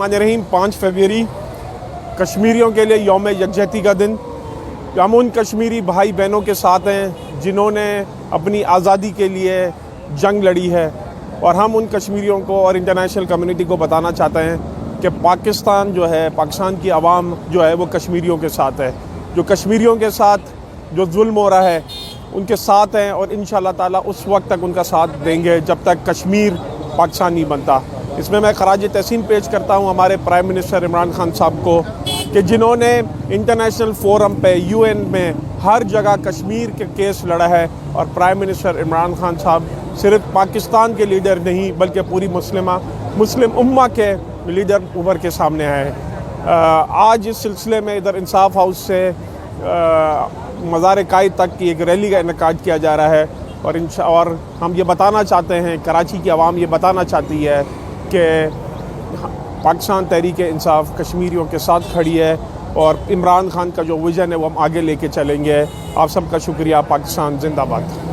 बिस्मिल्लाहिर्रहमानिर्रहीम 5 फरवरी कश्मीरियों के लिए यौम यकजहती का दिन। हम उन कश्मीरी भाई बहनों के साथ हैं जिन्होंने अपनी आज़ादी के लिए जंग लड़ी है, और हम उन कश्मीरियों को और इंटरनेशनल कम्युनिटी को बताना चाहते हैं कि पाकिस्तान जो है, पाकिस्तान की आवाम जो है वो कश्मीरियों के साथ है। जो कश्मीरियों के साथ जो जुल्म हो रहा है उनके साथ हैं, और इंशाअल्लाह ताला उस वक्त तक उनका साथ देंगे जब तक कश्मीर पाकिस्तान नहीं बनता। इसमें मैं खराज तहसीन पेश करता हूँ हमारे प्राइम मिनिस्टर इमरान खान साहब को कि जिन्होंने इंटरनेशनल फोरम पे UN में हर जगह कश्मीर के केस लड़ा है, और प्राइम मिनिस्टर इमरान खान साहब सिर्फ पाकिस्तान के लीडर नहीं बल्कि पूरी मुस्लिम उम्मा के लीडर उभर के सामने आए हैं। आज इस सिलसिले में इधर इंसाफ हाउस से मज़ार कायद तक की एक रैली का इनेकाद किया जा रहा है, और हम ये बताना चाहते हैं, कराची की आवाम ये बताना चाहती है कि पाकिस्तान तहरीक इंसाफ कश्मीरियों के साथ खड़ी है, और इमरान खान का जो विज़न है वो हम आगे लेके चलेंगे। आप सबका शुक्रिया। पाकिस्तान जिंदाबाद।